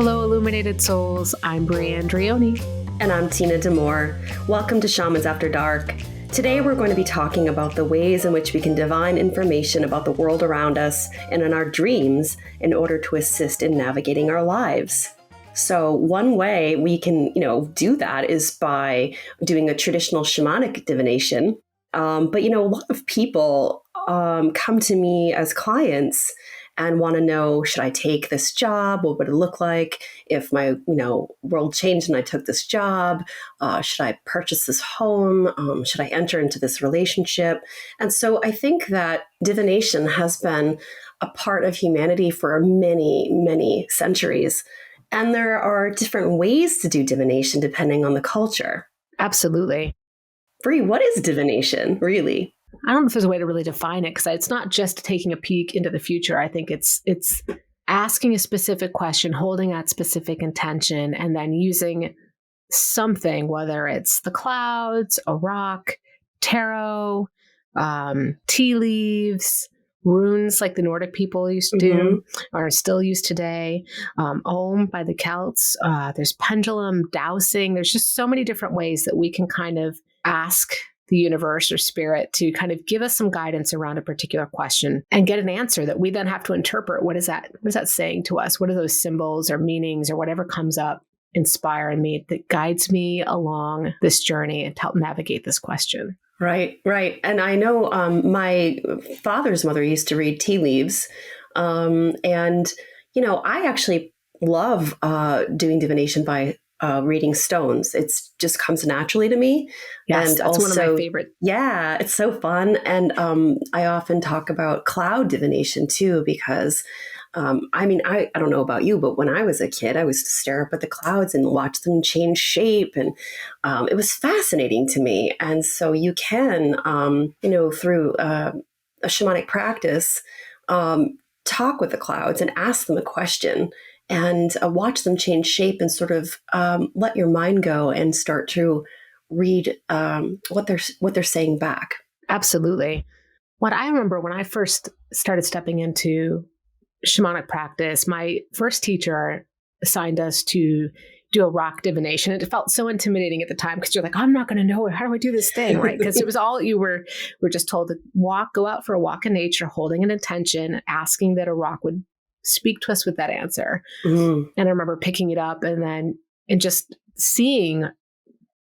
Hello, illuminated souls. I'm Brianne Drioni. And I'm Tina Demore. Welcome to Shamans After Dark. Today we're going to be talking about the ways in which we can divine information about the world around us and in our dreams in order to assist in navigating our lives. So one way we can, do that is by doing a traditional shamanic divination. But a lot of people come to me as clients and want to know, should I take this job? What would it look like if my, world changed and I took this job? Should I purchase this home? Should I enter into this relationship? And so I think that divination has been a part of humanity for many, many centuries. And there are different ways to do divination depending on the culture. Absolutely. Bree, what is divination, really? I don't know if there's a way to really define it, because it's not just taking a peek into the future. I think it's asking a specific question, holding that specific intention, and then using something, whether it's the clouds, a rock, tarot, tea leaves, runes like the Nordic people used to do, or still used today, Om by the Celts. There's pendulum, dowsing. There's just so many different ways that we can kind of ask the universe or spirit to kind of give us some guidance around a particular question and get an answer that we then have to interpret. What is that saying to us? What are those symbols or meanings or whatever comes up inspire in me that guides me along this journey and to help navigate this question? Right. And I know my father's mother used to read tea leaves. I actually love doing divination by reading stones. It just comes naturally to me. Yes, and that's also, one of my favorite. Yeah, it's so fun. And I often talk about cloud divination too, because I don't know about you, but when I was a kid, I used to stare up at the clouds and watch them change shape. And it was fascinating to me. And so you can, through a shamanic practice, talk with the clouds and ask them a question and watch them change shape and sort of let your mind go and start to read what they're saying back. Absolutely. What I remember when I first started stepping into shamanic practice, my first teacher assigned us to do a rock divination. It felt so intimidating at the time because you're like, I'm not going to know it. How do I do this thing? Right? Because it was all you were just told to go out for a walk in nature, holding an intention, asking that a rock would speak to us with that answer. And I remember picking it up and just seeing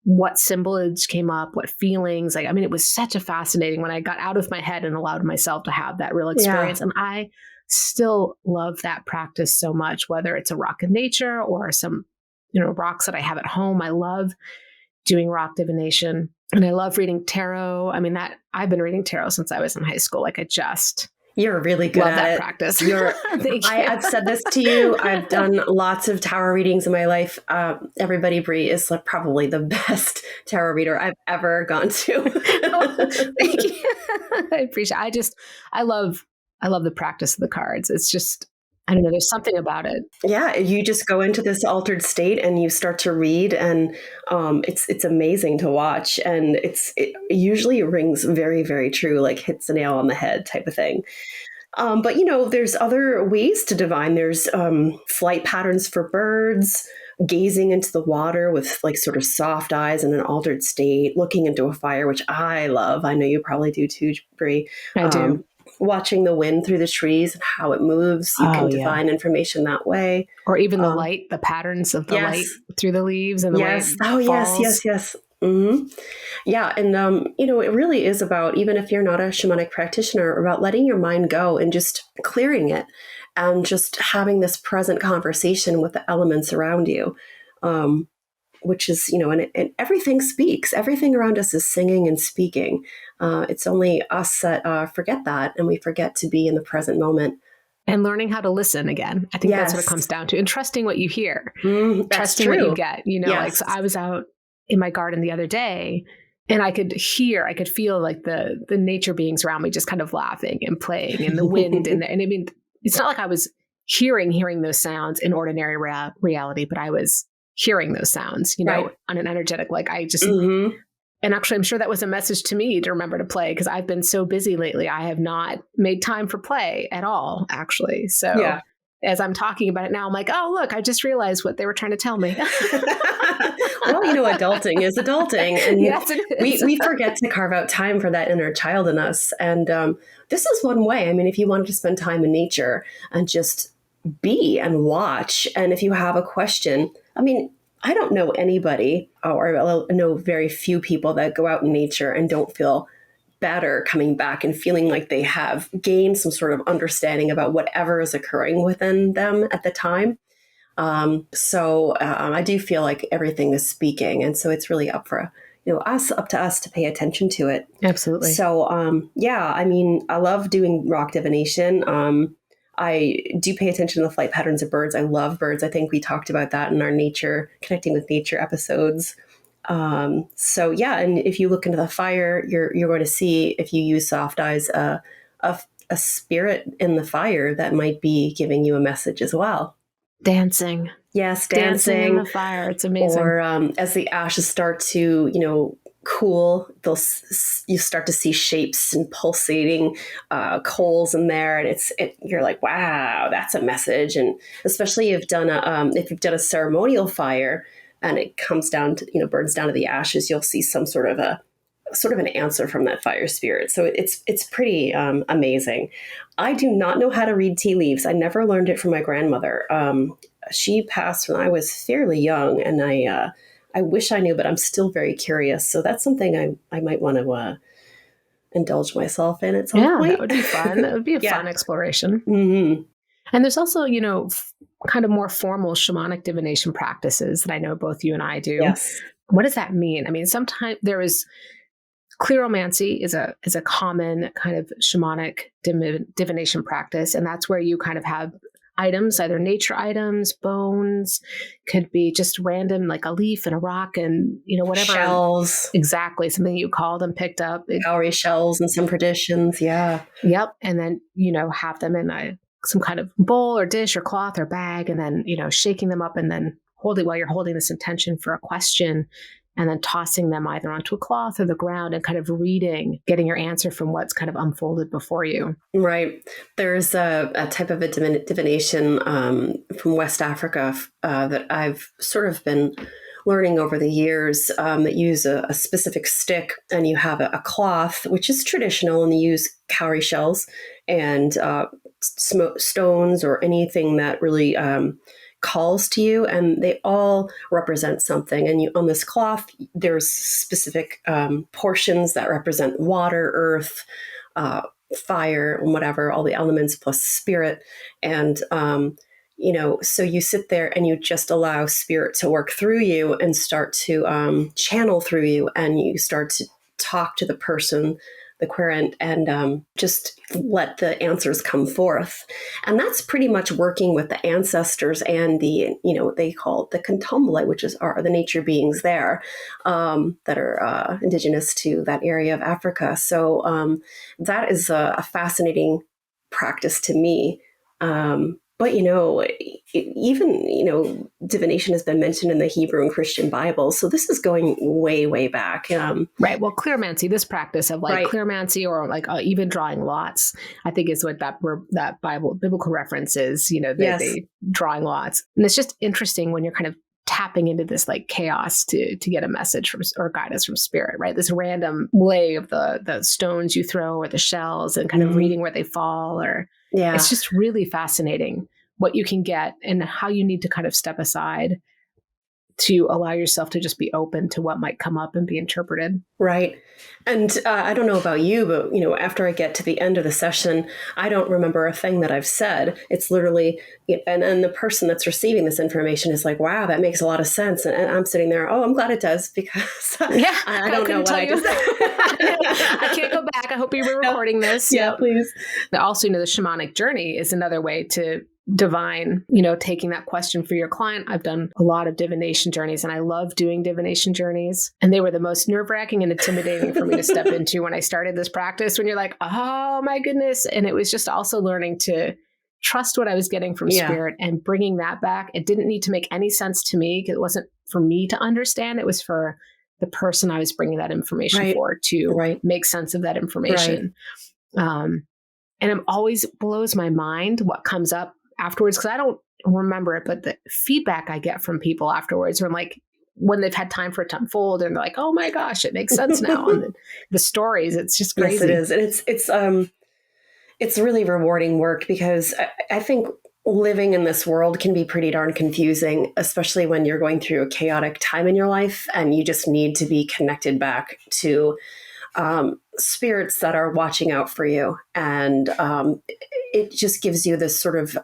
what symbols came up, what feelings. It was such a fascinating when I got out of my head and allowed myself to have that real experience. Yeah. And I still love that practice so much, whether it's a rock in nature or some, rocks that I have at home. I love doing rock divination and I love reading tarot. I've been reading tarot since I was in high school. You're really good at that it. Practice. I've said this to you. I've done lots of tarot readings in my life. Everybody, Brie is probably the best tarot reader I've ever gone to. Thank you. I appreciate it. I love the practice of the cards. It's just, I don't know, there's something about it. Yeah, you just go into this altered state and you start to read, and it's amazing to watch. And it usually rings very, very true, like hits the nail on the head type of thing. But there's other ways to divine. There's flight patterns for birds, gazing into the water with like sort of soft eyes in an altered state, looking into a fire, which I love. I know you probably do too, Brie. I do. Watching the wind through the trees and how it moves. You can divine information that way. Or even the light, the patterns of the light through the leaves and the way it falls. Yes. Mm-hmm. Yeah. And, it really is about, even if you're not a shamanic practitioner, about letting your mind go and just clearing it and just having this present conversation with the elements around you. Which is, and everything speaks. Everything around us is singing and speaking. It's only us that forget that, and we forget to be in the present moment. And learning how to listen again. I think that's what it comes down to. And trusting what you hear. Trusting what you get. So I was out in my garden the other day, and I could feel like the nature beings around me just kind of laughing and playing, and the wind. And it's not like I was hearing those sounds in ordinary reality, but I was hearing those sounds, on an energetic, and actually I'm sure that was a message to me to remember to play, because I've been so busy lately. I have not made time for play at all, actually. So as I'm talking about it now, I'm like, oh, look, I just realized what they were trying to tell me. Well, adulting is adulting. And yes, it is. we forget to carve out time for that inner child in us. And this is one way. I mean, if you wanted to spend time in nature and just be and watch, and if you have a question, I mean, I don't know anybody, or I know very few people that go out in nature and don't feel better coming back and feeling like they have gained some sort of understanding about whatever is occurring within them at the time. So I do feel like everything is speaking. And so it's really up to us to pay attention to it. Absolutely. So, yeah, I mean, I love doing rock divination. I do pay attention to the flight patterns of birds. I love birds. I think we talked about that in our connecting with nature episodes. So yeah, and if you look into the fire, you're going to see, if you use soft eyes, a spirit in the fire that might be giving you a message as well. Dancing. Yes, dancing in the fire. It's amazing. Or as the ashes start to cool, you start to see shapes and pulsating coals in there, and you're like, wow, that's a message. And especially if you've done a ceremonial fire and it comes down to burns down to the ashes, you'll see some sort of an answer from that fire spirit. So it's pretty amazing. I do not know how to read tea leaves. I never learned it from my grandmother. She passed when I was fairly young, and I wish I knew, but I'm still very curious. So that's something I might want to indulge myself in at some point. Yeah, that would be fun. It would be a fun exploration. Mm-hmm. And there's also, kind of more formal shamanic divination practices that I know both you and I do. Yes. What does that mean? I mean, sometimes there is cleromancy is a common kind of shamanic divination practice, and that's where you kind of have items, either nature items, bones, could be just random, like a leaf and a rock and, whatever. Shells. Exactly. Something you called and picked up. Cowrie shells in some traditions. Yeah. Yep. And then, have them in some kind of bowl or dish or cloth or bag, and then, shaking them up and then while you're holding this intention for a question, and then tossing them either onto a cloth or the ground and kind of getting your answer from what's kind of unfolded before you. Right. There's a type of a divination from West Africa that I've sort of been learning over the years, that use a specific stick, and you have a cloth, which is traditional, and you use cowrie shells and stones or anything that really calls to you, and they all represent something. And on this cloth, there's specific portions that represent water, earth, fire, and whatever, all the elements plus spirit. And so you sit there and you just allow spirit to work through you and start to channel through you, and you start to talk to the person, the querent, and just let the answers come forth. And that's pretty much working with the ancestors and they call it the contumuli, which are the nature beings there that are indigenous to that area of Africa. So that is a fascinating practice to me. But, even, divination has been mentioned in the Hebrew and Christian Bible. So this is going way, way back. Right. Well, cleromancy, this practice of cleromancy or even drawing lots, I think is what that biblical reference is, they drawing lots. And it's just interesting when you're kind of tapping into this chaos to get a message from or guidance from spirit, right? This random lay of the stones you throw or the shells and kind of reading where they fall it's just really fascinating what you can get and how you need to kind of step aside to allow yourself to just be open to what might come up and be interpreted. Right. And I don't know about you, but, after I get to the end of the session, I don't remember a thing that I've said. It's literally, and the person that's receiving this information is like, wow, that makes a lot of sense. And I'm sitting there, oh, I'm glad it does, because I don't know what I just said. I can't go back. I hope you were recording this. Yeah, please. Also, the shamanic journey is another way to divine, taking that question for your client. I've done a lot of divination journeys, and I love doing divination journeys. And they were the most nerve-wracking and intimidating for me to step into when I started this practice, when you're like, oh my goodness. And it was just also learning to trust what I was getting from spirit and bringing that back. It didn't need to make any sense to me, because it wasn't for me to understand. It was for the person I was bringing that information for to make sense of that information. And it always blows my mind what comes up afterwards, because I don't remember it, but the feedback I get from people afterwards are like, when they've had time for it to unfold and they're like, oh my gosh, it makes sense now. And the stories, it's just crazy. Yes, it is. And it's really rewarding work, because I think living in this world can be pretty darn confusing, especially when you're going through a chaotic time in your life and you just need to be connected back to spirits that are watching out for you. And it just gives you this sort of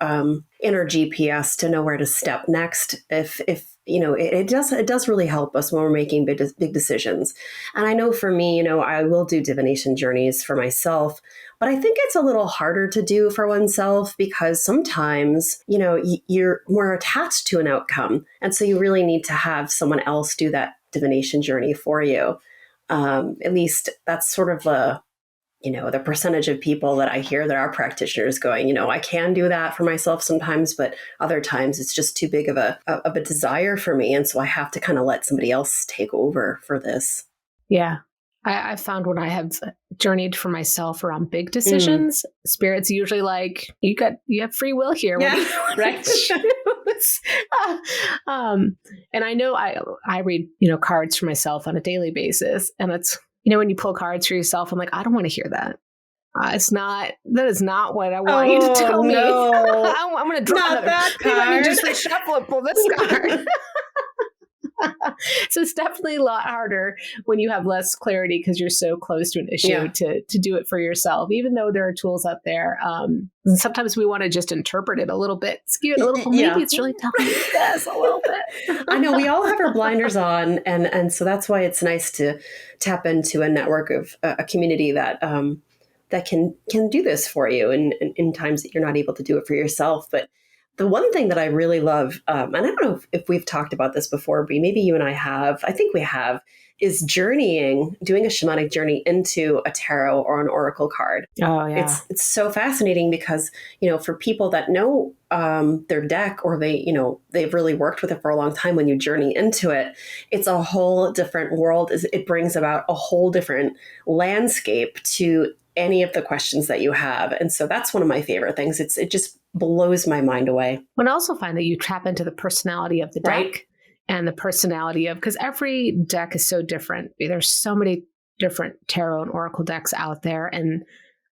inner GPS to know where to step next. If it does really help us when we're making big decisions. And I know for me, I will do divination journeys for myself, but I think it's a little harder to do for oneself, because sometimes, you're more attached to an outcome. And so you really need to have someone else do that divination journey for you. At least that's sort of the percentage of people that I hear that are practitioners going, I can do that for myself sometimes, but other times it's just too big of a desire for me. And so I have to kind of let somebody else take over for this. Yeah. I found when I have journeyed for myself around big decisions, spirits usually like, you have free will here. Yeah, right. And I know I read, cards for myself on a daily basis, and it's, when you pull cards for yourself, I'm like, I don't want to hear that. That is not what I want you to tell me. I'm going to draw another. Maybe I need to just reshuffle and pull this card. So it's definitely a lot harder when you have less clarity, because you're so close to an issue to do it for yourself, even though there are tools out there. Sometimes we want to just interpret it a little bit, skew it a little. Maybe it's really telling you this a little bit. I know we all have our blinders on, and so that's why it's nice to tap into a network of a community that can do this for you in times that you're not able to do it for yourself. But the one thing that I really love, and I don't know if we've talked about this before, Brie, maybe you and I have, I think we have, is doing a shamanic journey into a tarot or an oracle card. Oh, yeah. It's so fascinating because, for people that know their deck, or they've really worked with it for a long time, when you journey into it, it's a whole different world. It brings about a whole different landscape to any of the questions that you have. And so that's one of my favorite things. It just blows my mind away. And I also find that you tap into the personality of the deck, right? And the personality of, because every deck is so different. There's so many different tarot and oracle decks out there. And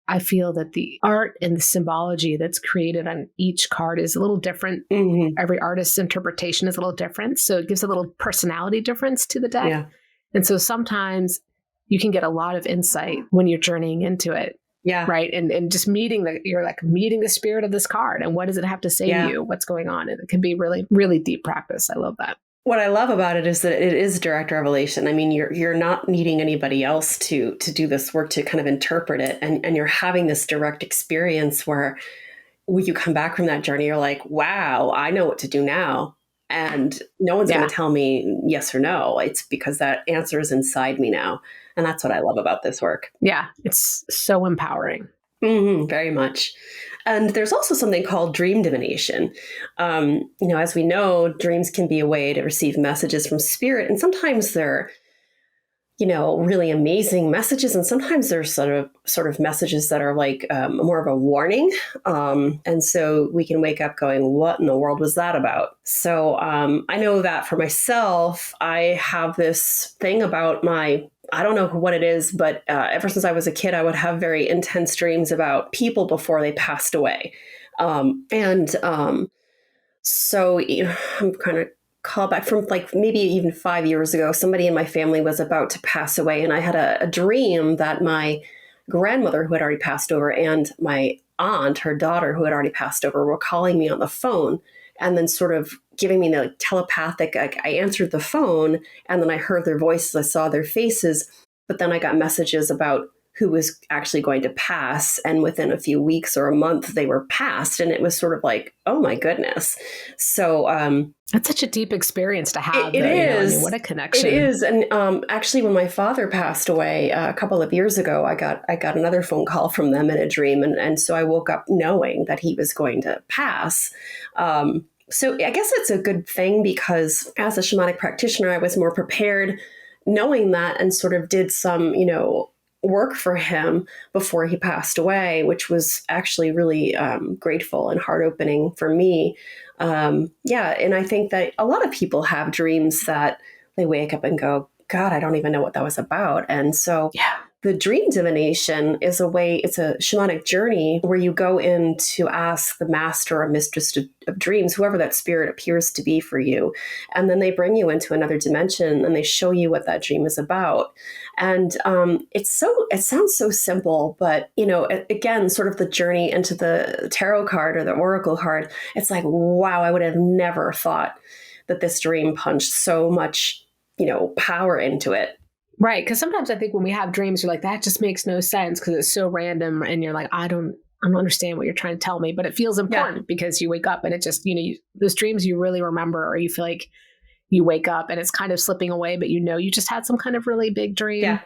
I feel that the art and the symbology that's created on each card is a little different. Mm-hmm. Every artist's interpretation is a little different. So it gives a little personality difference to the deck. Yeah. And so sometimes you can get a lot of insight when you're journeying into it. Yeah. Right. And just meeting the spirit of this card. And what does it have to say to you? What's going on? And it can be really, really deep practice. I love that. What I love about it is that it is direct revelation. I mean, you're not needing anybody else to do this work, to kind of interpret it. And you're having this direct experience where when you come back from that journey, you're like, wow, I know what to do now. And no one's going to tell me yes or no. It's because that answer is inside me now. And that's what I love about this work. Yeah, it's so empowering. Mm-hmm, very much. And there's also something called dream divination. As we know, dreams can be a way to receive messages from spirit. And sometimes they're, really amazing messages. And sometimes they're sort of messages that are like more of a warning. And so we can wake up going, what in the world was that about? So I know that for myself, I have this thing about I don't know what it is, but ever since I was a kid, I would have very intense dreams about people before they passed away. So I'm kind of call back from like maybe even 5 years ago. Somebody in my family was about to pass away, and I had a dream that my grandmother, who had already passed over, and my aunt, her daughter, who had already passed over, were calling me on the phone, and then sort of giving me the telepathic, I answered the phone, and then I heard their voices, I saw their faces, but then I got messages about who was actually going to pass. And within a few weeks or a month, they were passed. And it was sort of like, oh my goodness. So that's such a deep experience to have. It is. What a connection. It is. And actually, when my father passed away a couple of years ago, I got another phone call from them in a dream. And so I woke up knowing that he was going to pass. So I guess it's a good thing, because as a shamanic practitioner, I was more prepared knowing that, and sort of did some, work for him before he passed away, which was actually really grateful and heart opening for me. Yeah. And I think that a lot of people have dreams that they wake up and go, God, I don't even know what that was about. And so Yeah. the dream divination is a way, it's a shamanic journey where you go in to ask the master or mistress of dreams, whoever that spirit appears to be for you. And then they bring you into another dimension and they show you what that dream is about. And it sounds so simple, but, again, sort of the journey into the tarot card or the oracle card, it's like, wow, I would have never thought that this dream punched so much, power into it. Right. Because sometimes I think when we have dreams, you're like, that just makes no sense because it's so random. And you're like, I don't understand what you're trying to tell me. But it feels important because you wake up and it just, those dreams you really remember, or you feel like you wake up and it's kind of slipping away, but you just had some kind of really big dream. Yeah.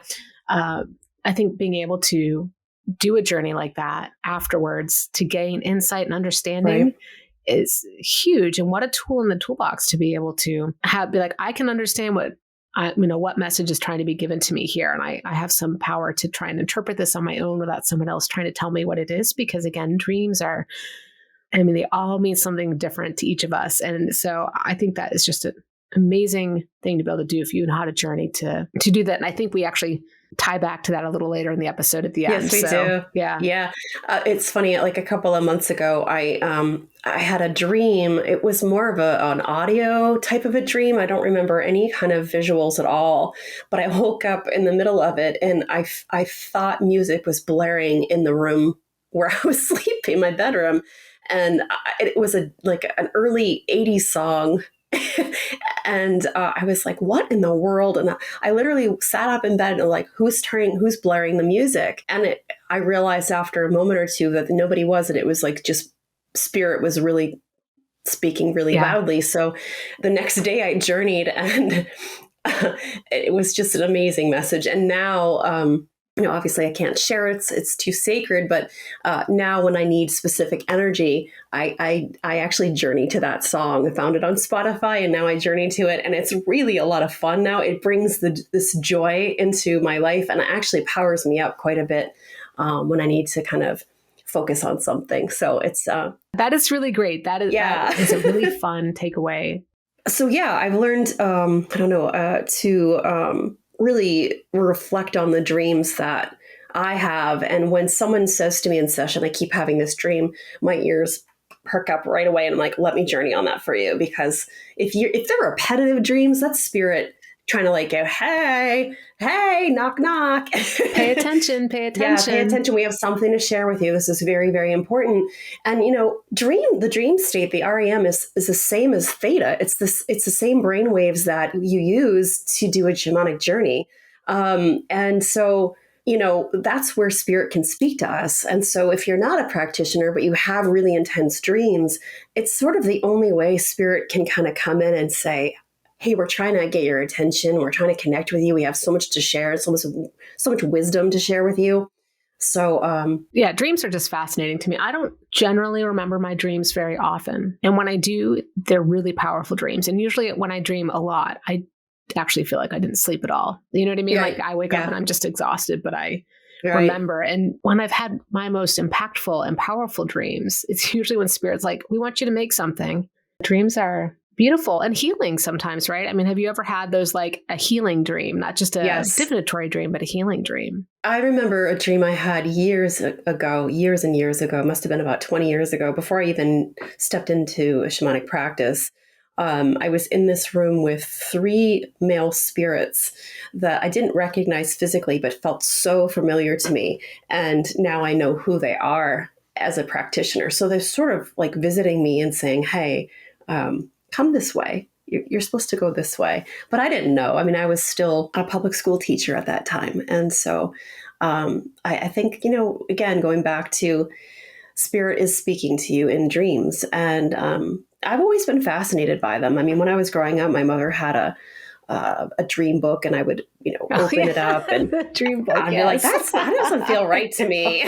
I think being able to do a journey like that afterwards to gain insight and understanding is huge. And what a tool in the toolbox to be able to be like, I can understand what message is trying to be given to me here. And I have some power to try and interpret this on my own without someone else trying to tell me what it is. Because again, dreams they all mean something different to each of us. And so I think that is just an amazing thing to be able to do if you know how to journey to do that. And I think we actually tie back to that a little later in the episode at the end. Yes, we do. Yeah. Yeah. It's funny, like a couple of months ago, I had a dream. It was more of an audio type of a dream. I don't remember any kind of visuals at all, but I woke up in the middle of it and I thought music was blaring in the room where I was sleeping, my bedroom. And it was like an early 80s song. And I was like, what in the world? And I literally sat up in bed and like, who's blaring the music? And I realized after a moment or two that nobody was, and it was like just spirit was really speaking really loudly. So the next day I journeyed and it was just an amazing message. And now, obviously I can't share it. It's too sacred. But now when I need specific energy, I actually journey to that song. I found it on Spotify and now I journey to it. And it's really a lot of fun now. It brings this joy into my life and it actually powers me up quite a bit when I need to kind of focus on something. So it's... that is really great. That is a really fun takeaway. So I've learned, to... really reflect on the dreams that I have. And when someone says to me in session, I keep having this dream, my ears perk up right away. And I'm like, let me journey on that for you. Because if they're repetitive dreams, that's spirit trying to like go, hey, knock, knock. Pay attention. Yeah, pay attention. We have something to share with you. This is very, very important. And, the dream state, the REM is the same as theta. It's the same brain waves that you use to do a shamanic journey. And so, that's where spirit can speak to us. And so if you're not a practitioner, but you have really intense dreams, it's sort of the only way spirit can kind of come in and say, hey, we're trying to get your attention. We're trying to connect with you. We have so much to share, so much wisdom to share with you. So, dreams are just fascinating to me. I don't generally remember my dreams very often. And when I do, they're really powerful dreams. And usually when I dream a lot, I actually feel like I didn't sleep at all. You know what I mean? Like I wake up and I'm just exhausted, but I remember. And when I've had my most impactful and powerful dreams, it's usually when spirit's like, we want you to make something. Dreams are beautiful and healing sometimes, right? I mean, have you ever had those like a healing dream, not just a divinatory dream, but a healing dream? I remember a dream I had years and years ago, it must have been about 20 years ago, before I even stepped into a shamanic practice. I was in this room with 3 male spirits that I didn't recognize physically, but felt so familiar to me. And now I know who they are as a practitioner. So they're sort of like visiting me and saying, hey, come this way. You're supposed to go this way. But I didn't know. I mean, I was still a public school teacher at that time. And so I think, again, going back to spirit is speaking to you in dreams. And I've always been fascinated by them. I mean, when I was growing up, my mother had a dream book and I would, open it up and the dream book. I'd be like, that doesn't feel right to me.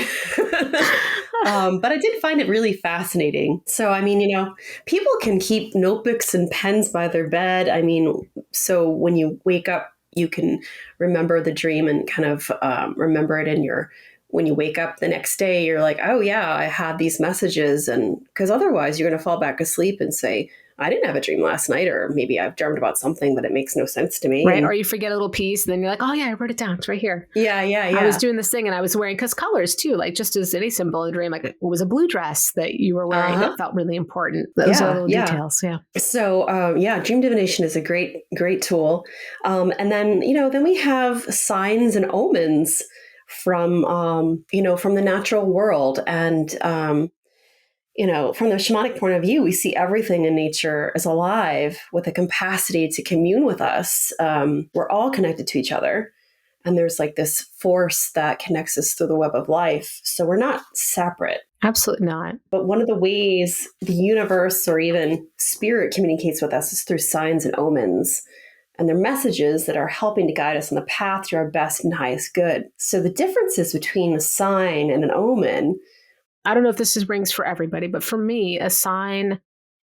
But I did find it really fascinating. So, I mean, people can keep notebooks and pens by their bed. I mean, so when you wake up you can remember the dream and kind of remember it in your, when you wake up the next day, you're like, oh yeah, I had these messages. And because otherwise you're going to fall back asleep and say, I didn't have a dream last night, or maybe I've dreamed about something, but it makes no sense to me. Right. And Or you forget a little piece and then you're like, oh yeah, I wrote it down. It's right here. yeah. I was doing this thing and I was wearing, because colors too, like just as any symbol in a dream, like it was a blue dress that you were wearing that felt really important. Those are little details. Yeah. So dream divination is a great tool. And then, then we have signs and omens from, from the natural world. And, from the shamanic point of view, we see everything in nature as alive with a capacity to commune with us. We're all connected to each other. And there's like this force that connects us through the web of life. So we're not separate. Absolutely not. But one of the ways the universe or even spirit communicates with us is through signs and omens. And they're messages that are helping to guide us on the path to our best and highest good. So the differences between a sign and an omen, I don't know if this rings for everybody, but for me, a sign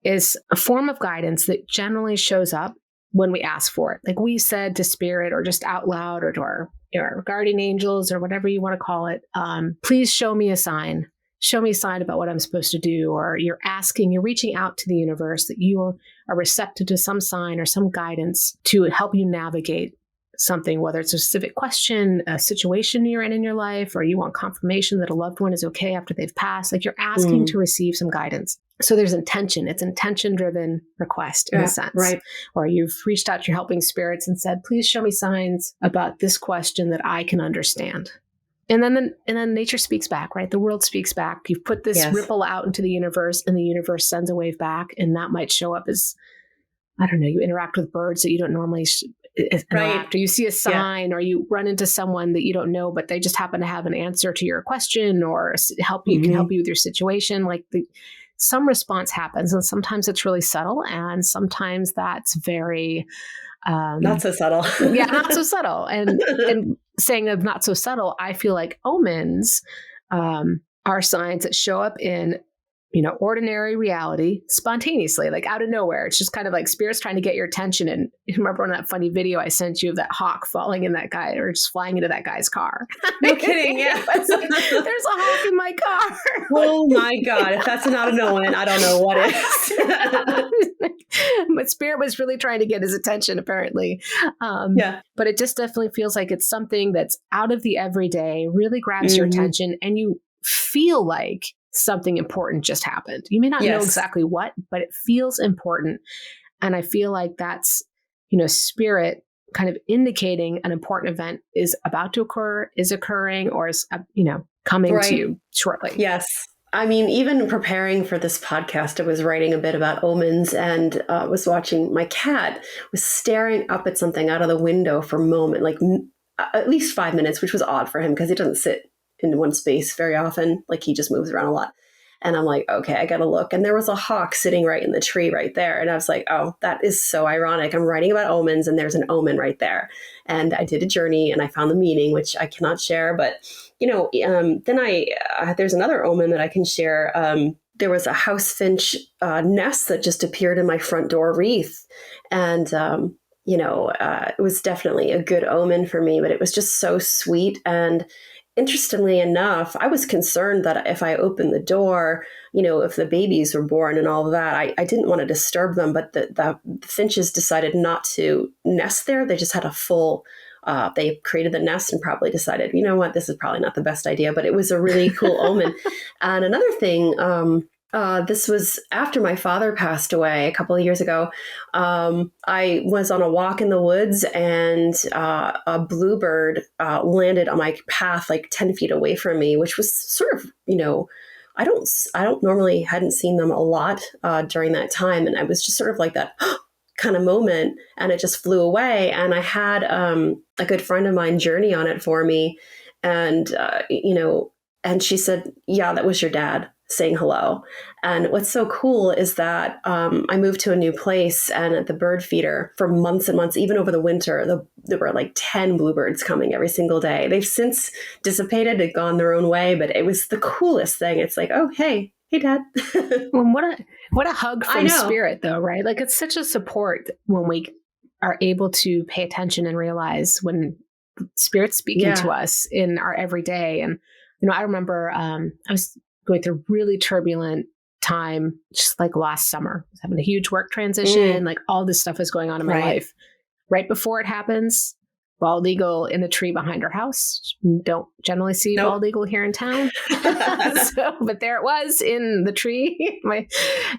is a form of guidance that generally shows up when we ask for it. Like we said to spirit or just out loud or to our guardian angels or whatever you want to call it, please show me a sign. Show me a sign about what I'm supposed to do. Or you're reaching out to the universe that you are receptive to some sign or some guidance to help you navigate something, whether it's a specific question, a situation you're in your life, or you want confirmation that a loved one is okay after they've passed. Like you're asking to receive some guidance. So there's intention. It's intention-driven request in a sense. Right. Or you've reached out to your helping spirits and said, please show me signs about this question that I can understand. And then nature speaks back, right? The world speaks back. You've put this ripple out into the universe and the universe sends a wave back. And that might show up as, I don't know, you interact with birds that you don't normally interact, or you see a sign, or you run into someone that you don't know, but they just happen to have an answer to your question or can help you with your situation. Like some response happens, and sometimes it's really subtle, and sometimes that's very not so subtle. Not so subtle. And saying of not so subtle, I feel like omens are signs that show up in ordinary reality spontaneously, like out of nowhere. It's just kind of like spirits trying to get your attention. And you remember on that funny video I sent you of that hawk falling in that guy or just flying into that guy's car? No kidding. Yeah. Like, there's a hawk in my car. Oh my God. If that's not an omen, I don't know what is. But spirit was really trying to get his attention, apparently. But it just definitely feels like it's something that's out of the everyday, really grabs your attention, and you feel like something important just happened. You may not know exactly what, but it feels important. And I feel like that's, spirit kind of indicating an important event is about to occur, is occurring, or is, coming to you shortly. Yes. I mean, even preparing for this podcast, I was writing a bit about omens and was watching my cat was staring up at something out of the window for a moment, like at least 5 minutes, which was odd for him because he doesn't sit in one space very often. Like he just moves around a lot. And I'm like, okay, I got to look. And there was a hawk sitting right in the tree right there. And I was like, oh, that is so ironic. I'm writing about omens and there's an omen right there. And I did a journey and I found the meaning, which I cannot share. But, then there's another omen that I can share. There was a house finch nest that just appeared in my front door wreath. And, it was definitely a good omen for me, but it was just so sweet. And interestingly enough, I was concerned that if I opened the door, if the babies were born and all of that, I didn't want to disturb them. But the finches decided not to nest there. They just had a full, they created the nest and probably decided, you know what, this is probably not the best idea, but it was a really cool omen. And another thing, this was after my father passed away a couple of years ago. I was on a walk in the woods and a bluebird landed on my path like 10 feet away from me, which was sort of, I don't normally hadn't seen them a lot during that time. And I was just sort of like that kind of moment, and it just flew away. And I had a good friend of mine journey on it for me. And, and she said, yeah, that was your dad saying hello. And what's so cool is that I moved to a new place, and at the bird feeder for months and months, even over the winter, there were like 10 bluebirds coming every single day. They've since dissipated and gone their own way, but it was the coolest thing. It's like, oh, hey, Dad. Well, what a hug from spirit, though, right? Like it's such a support when we are able to pay attention and realize when Spirit's speaking to us in our everyday. And, I remember I was going through a really turbulent time just like last summer. I was having a huge work transition, like all this stuff is going on in my life. Right before it happens, bald eagle in the tree behind our house. Don't generally see bald eagle here in town. But there it was in the tree.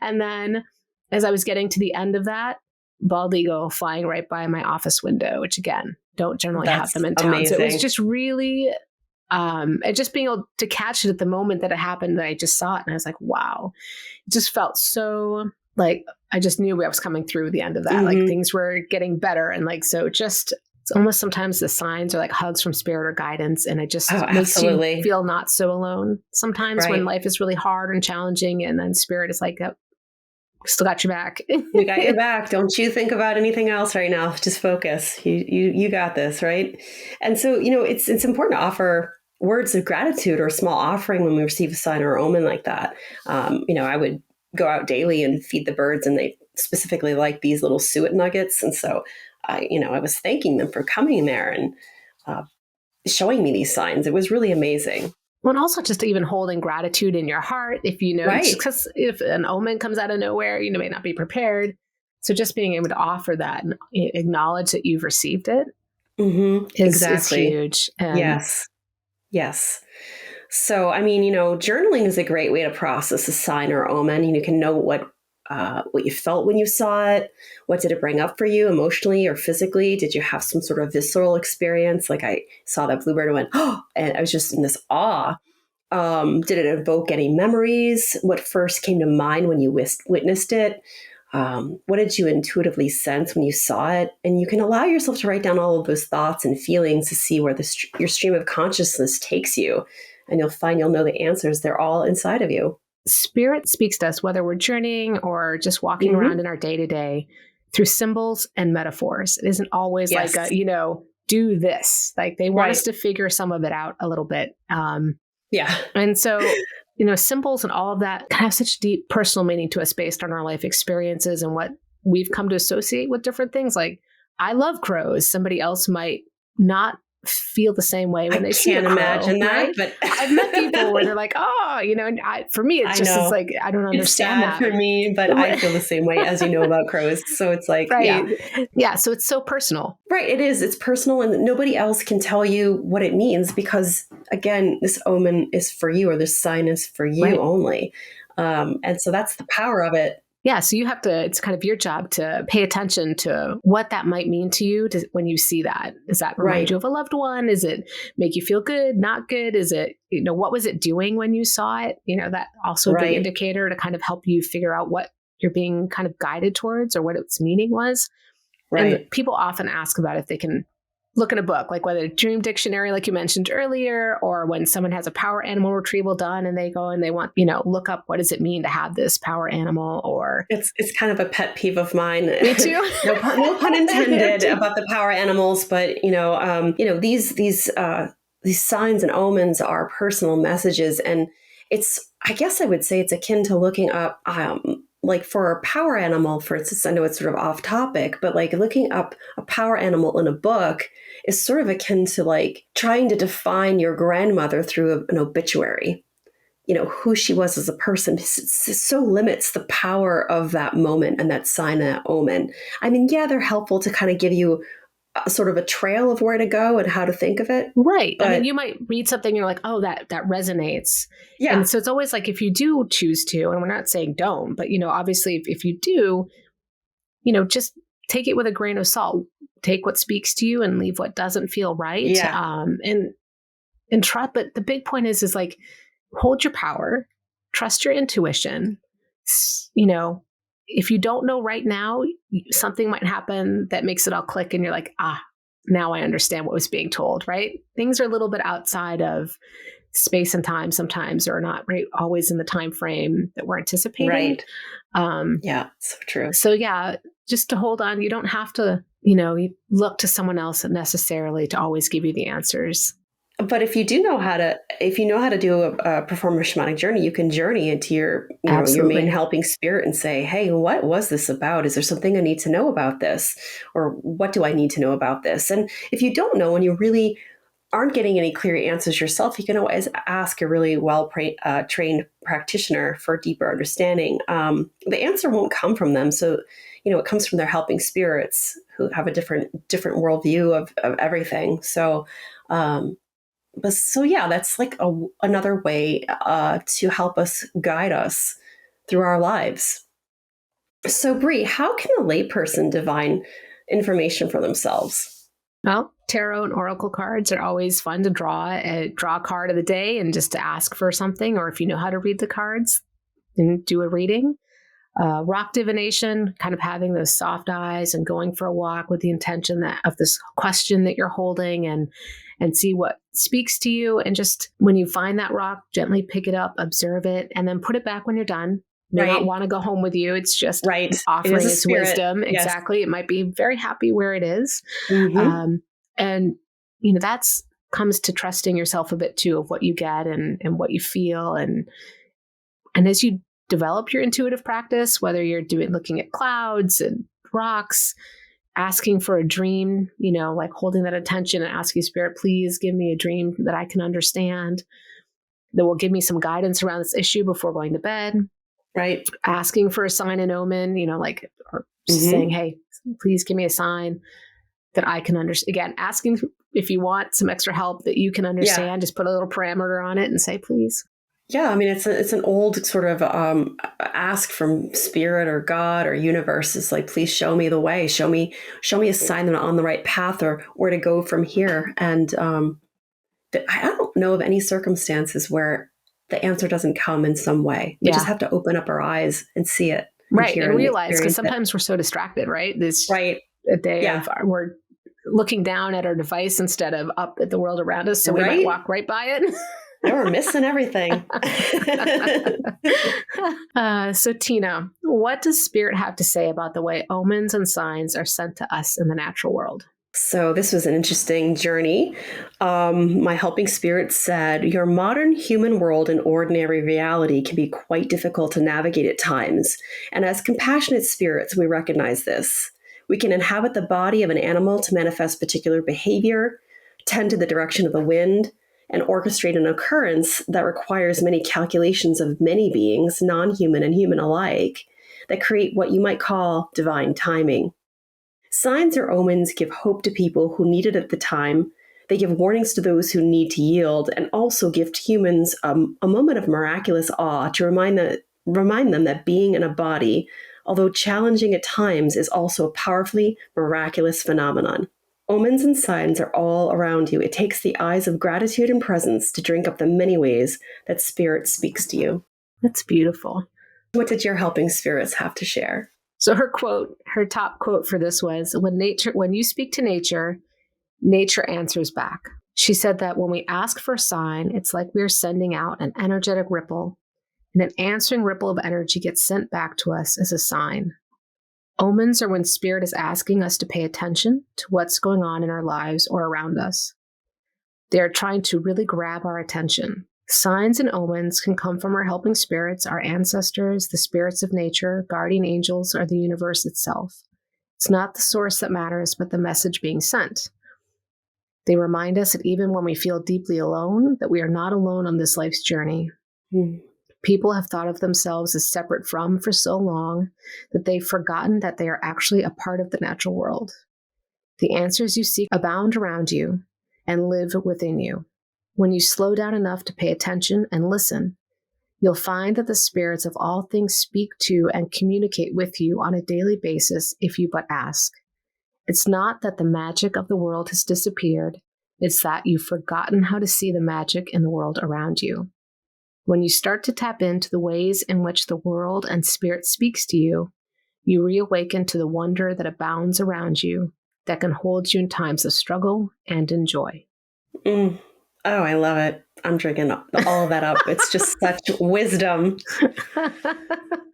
And then as I was getting to the end of that, bald eagle flying right by my office window, which again, don't generally have them in town. Amazing. So it was just really, and just being able to catch it at the moment that it happened, that I just saw it and I was like, wow, it just felt so like, I just knew I was coming through the end of that. Like things were getting better. And like, so just, it's almost sometimes the signs are like hugs from Spirit or guidance. And it just makes you feel not so alone sometimes when life is really hard and challenging. And then Spirit is like, oh, still got your back. We got your back. Don't you think about anything else right now. Just focus. You got this, right? And so, it's important to offer words of gratitude or a small offering when we receive a sign or omen like that. I would go out daily and feed the birds, and they specifically like these little suet nuggets. And so, I was thanking them for coming there and showing me these signs. It was really amazing. Well, and also just even holding gratitude in your heart, if because if an omen comes out of nowhere, you may not be prepared. So just being able to offer that and acknowledge that you've received it is huge. And Yes. So, journaling is a great way to process a sign or omen. You can know what you felt when you saw it. What did it bring up for you emotionally or physically? Did you have some sort of visceral experience? Like I saw that bluebird and went, oh, and I was just in this awe. Did it evoke any memories? What first came to mind when you witnessed it? What did you intuitively sense when you saw it? And you can allow yourself to write down all of those thoughts and feelings to see where your stream of consciousness takes you. And you'll know the answers. They're all inside of you. Spirit speaks to us, whether we're journeying or just walking around in our day-to-day, through symbols and metaphors. It isn't always like do this. Like they want us to figure some of it out a little bit. And so, symbols and all of that can have such deep personal meaning to us based on our life experiences and what we've come to associate with different things. Like I love crows. Somebody else might not feel the same way when they see a crow. I can't imagine that, but I've met people where they're like, oh, and for me, it's just, it's like, I don't understand that. For me, but I feel the same way as about crows. So it's like, yeah. So it's so personal. Right. It is. It's personal and nobody else can tell you what it means because again, this omen is for you or this sign is for you only. And so that's the power of it. Yeah. So you have to, it's kind of your job to pay attention to what that might mean to you when you see that. Does that remind you of a loved one? Is it make you feel good, not good? Is it, what was it doing when you saw it? That also a big indicator to kind of help you figure out what you're being kind of guided towards or what its meaning was. Right. And people often ask about if they can look in a book, like whether Dream Dictionary, like you mentioned earlier, or when someone has a power animal retrieval done and they go and they want, look up what does it mean to have this power animal or... It's kind of a pet peeve of mine. Me too. no pun intended about the power animals, but, these signs and omens are personal messages. And I guess I would say it's akin to looking up, like for a power animal, for instance, I know it's sort of off topic, but like looking up a power animal in a book is sort of akin to like trying to define your grandmother through an obituary, who she was as a person. It so limits the power of that moment and that sign and that omen. I mean, yeah, they're helpful to kind of give you sort of a trail of where to go and how to think of it. Right. But, you might read something and you're like, oh, that resonates. Yeah. And so it's always like, if you do choose to, and we're not saying don't, but, obviously if you do, just take it with a grain of salt, take what speaks to you and leave what doesn't feel right. Yeah. And try, but the big point is like, hold your power, trust your intuition, if you don't know right now, something might happen that makes it all click and you're like, now I understand what was being told, right? Things are a little bit outside of space and time sometimes, or not always in the time frame that we're anticipating. Right. Yeah, so true. So yeah, just to hold on. You don't have to, you look to someone else necessarily to always give you the answers. But if you know how to perform a shamanic journey, you can journey into your main Absolutely. helping spirit and say, "Hey, what was this about? Is there something I need to know about this, or what do I need to know about this?" And if you don't know and you really aren't getting any clear answers yourself, you can always ask a really trained practitioner for deeper understanding. The answer won't come from them, so it comes from their helping spirits who have a different worldview of everything. So. Yeah, that's like another way to help us guide us through our lives. So, Bree, how can a layperson divine information for themselves? Well, tarot and oracle cards are always fun to draw a card of the day and just to ask for something, or if you know how to read the cards, then do a reading. Rock divination, kind of having those soft eyes and going for a walk with the intention of this question that you're holding, and see what speaks to you. And just when you find that rock, gently pick it up, observe it, and then put it back when you're done. May not Right, want to go home with you. It's just right. It is offering a its spirit. wisdom. Yes. Exactly. It might be very happy where it is. Mm-hmm. And that's comes to trusting yourself a bit too, of what you get and what you feel. And as you develop your intuitive practice, whether you're looking at clouds and rocks, asking for a dream, like holding that attention and asking spirit, please give me a dream that I can understand, that will give me some guidance around this issue before going to bed. Right. Asking for a sign and omen, or saying, Mm-hmm. hey, please give me a sign that I can understand. Again, asking if you want some extra help that you can Yeah. understand, just put a little parameter on it and say, please. Yeah, I mean, it's an old sort of ask from spirit or God or universe. It's like, please show me the way, show me a sign that I'm on the right path or where to go from here. And I don't know of any circumstances where the answer doesn't come in some way. We just Yeah. have to open up our eyes and see it and Right. hear And and realize, because experience it. sometimes we're so distracted, right? This Right. a day Yeah. of we're looking down at our device instead of up at the world around us. So we might Right. walk right by it. Yeah, we're missing everything. So, Tina, what does spirit have to say about the way omens and signs are sent to us in the natural world? So this was an interesting journey. My helping spirit said, "Your modern human world and ordinary reality can be quite difficult to navigate at times. And as compassionate spirits, we recognize this. We can inhabit the body of an animal to manifest particular behavior, tend to the direction of the wind, and orchestrate an occurrence that requires many calculations of many beings, non-human and human alike, that create what you might call divine timing. Signs or omens give hope to people who need it at the time. They give warnings to those who need to yield, and also give humans a moment of miraculous awe to remind them that being in a body, although challenging at times, is also a powerfully miraculous phenomenon. Omens and signs are all around you. It takes the eyes of gratitude and presence to drink up the many ways that spirit speaks to you." That's beautiful. What did your helping spirits have to share? So her top quote for this was, when you speak to nature, nature answers back. She said that when we ask for a sign, it's like we're sending out an energetic ripple, and an answering ripple of energy gets sent back to us as a sign. Omens are when spirit is asking us to pay attention to what's going on in our lives or around us. They are trying to really grab our attention. Signs and omens can come from our helping spirits, our ancestors, the spirits of nature, guardian angels, or the universe itself. It's not the source that matters, but the message being sent. They remind us that even when we feel deeply alone, that we are not alone on this life's journey. People have thought of themselves as separate from for so long that they've forgotten that they are actually a part of the natural world. The answers you seek abound around you and live within you. When you slow down enough to pay attention and listen, you'll find that the spirits of all things speak to and communicate with you on a daily basis if you but ask. It's not that the magic of the world has disappeared, it's that you've forgotten how to see the magic in the world around you. When you start to tap into the ways in which the world and spirit speaks to you, you reawaken to the wonder that abounds around you, that can hold you in times of struggle and in joy. Oh, I love it. I'm drinking all of that up. It's just such wisdom.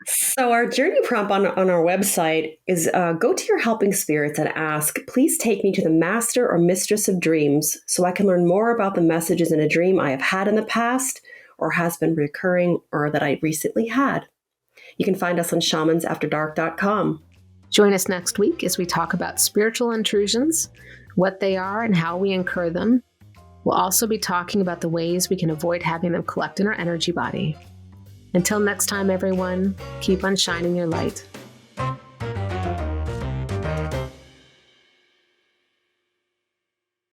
So our journey prompt on our website is go to your helping spirits and ask, please take me to the master or mistress of dreams so I can learn more about the messages in a dream I have had in the past or has been recurring or that I recently had. You can find us on shamansafterdark.com. Join us next week as we talk about spiritual intrusions, what they are and how we incur them. We'll also be talking about the ways we can avoid having them collect in our energy body. Until next time, everyone, keep on shining your light.